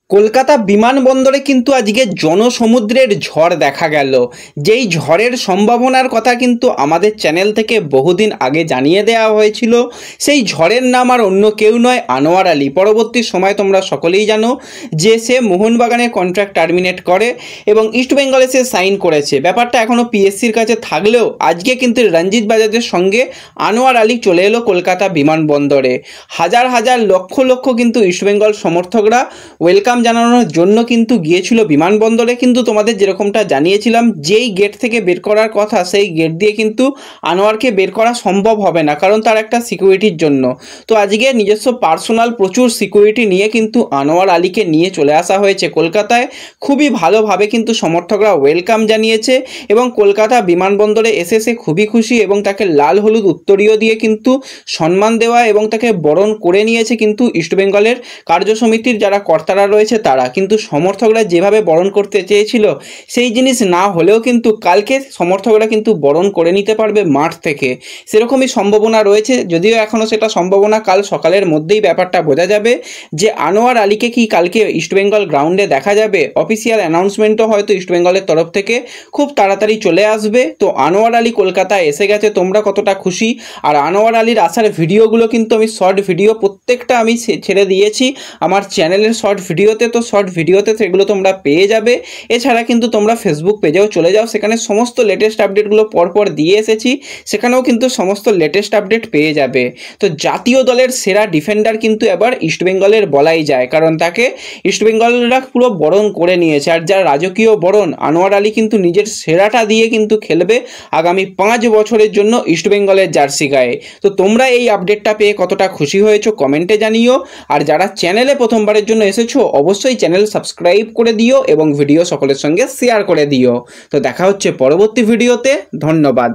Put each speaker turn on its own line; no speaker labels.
কলকাতা বিমানবন্দরে কিন্তু আজকে জনসমুদ্রের ঝড় দেখা গেল। যেই ঝড়ের সম্ভাবনার কথা কিন্তু আমাদের চ্যানেল থেকে বহুদিন আগে জানিয়ে দেওয়া হয়েছিল। সেই ঝড়ের নাম আর অন্য কেউ নয়, আনোয়ার আলী। পরবর্তী সময় তোমরা সকলেই জানো যে সে মোহনবাগানের কন্ট্রাক্ট টার্মিনেট করে এবং ইস্টবেঙ্গলে সে সাইন করেছে। ব্যাপারটা এখনও পিএসসির কাছে থাকলেও আজকে কিন্তু রঞ্জিত বাজাজের সঙ্গে আনোয়ার আলী চলে এলো কলকাতা বিমানবন্দরে। হাজার হাজার লক্ষ লক্ষ কিন্তু ইস্টবেঙ্গল সমর্থকরা ওয়েলকাম জানানোর জন্য কিন্তু গিয়েছিল বিমানবন্দরে। কিন্তু তোমাদের যেরকমটা জানিয়েছিলাম, যেই গেট থেকে বের করার কথা সেই গেট দিয়ে কিন্তু আনোয়ারকে বের করা সম্ভব হবে না, কারণ তার একটা সিকিউরিটির জন্য। তো আজকে নিজস্ব পার্সোনাল প্রচুর সিকিউরিটি নিয়ে কিন্তু আনোয়ার আলীকে নিয়ে চলে আসা হয়েছে কলকাতায়। খুবই ভালোভাবে কিন্তু সমর্থকরা ওয়েলকাম জানিয়েছে এবং কলকাতা বিমানবন্দরে এসে সে খুবই খুশি এবং তাকে লাল হলুদ উত্তরীয় দিয়ে কিন্তু সম্মান দেওয়া এবং তাকে বরণ করে নিয়েছে কিন্তু ইস্টবেঙ্গলের কার্য সমিতির যারা কর্তারা রয়েছে তারা। কিন্তু সমর্থকরা যেভাবে বরণ করতে চেয়েছিল সেই জিনিস না হলেও কিন্তু কালকে সমর্থকরা কিন্তু বরণ করে নিতে পারবে মাঠ থেকে, সেরকমই সম্ভাবনা রয়েছে। যদিও এখনও সেটা সম্ভাবনা, কাল সকালের মধ্যেই ব্যাপারটা বোঝা যাবে যে আনোয়ার আলীকে কি কালকে ইস্টবেঙ্গল গ্রাউন্ডে দেখা যাবে। অফিসিয়াল অ্যানাউন্সমেন্টও হয়তো ইস্টবেঙ্গলের তরফ থেকে খুব তাড়াতাড়ি চলে আসবে। তো আনোয়ার আলী কলকাতায় এসে গেছে, তোমরা কতটা খুশি? আর আনোয়ার আলীর আসার ভিডিওগুলো কিন্তু আমি শর্ট ভিডিও প্রত্যেকটা আমি ছেড়ে দিয়েছি আমার চ্যানেলের শর্ট ভিডিওতে। তো শর্ট ভিডিওতে সেগুলো তোমরা পেয়ে যাবে। এছাড়া কিন্তু তোমরা ফেসবুক পেজেও চলে যাও, সেখানে সমস্ত লেটেস্ট আপডেটগুলো পরপর দিয়ে এসেছি, সেখানেও কিন্তু সমস্ত লেটেস্ট আপডেট পেয়ে যাবে। তো জাতীয় দলের সেরা ডিফেন্ডার কিন্তু এবার ইস্টবেঙ্গলের বলাই যায়, কারণ তাকে ইস্টবেঙ্গলরা পুরো বরণ করে নিয়েছে। আর যার রাজকীয় বরণ, আনোয়ার আলী কিন্তু নিজের সেরাটা দিয়ে কিন্তু খেলবে আগামী 5 বছরের জন্য ইস্টবেঙ্গলের জার্সি গায়ে। তো তোমরা এই আপডেটটা পেয়ে কতটা খুশি হয়েছো কমেন্টে জানিও। আর যারা চ্যানেলে প্রথমবারের জন্য এসেছো অবশ্যই চ্যানেল সাবস্ক্রাইব করে দিও এবং ভিডিও সকলের সঙ্গে শেয়ার করে দিও। তো দেখা হচ্ছে পরবর্তী ভিডিওতে। ধন্যবাদ।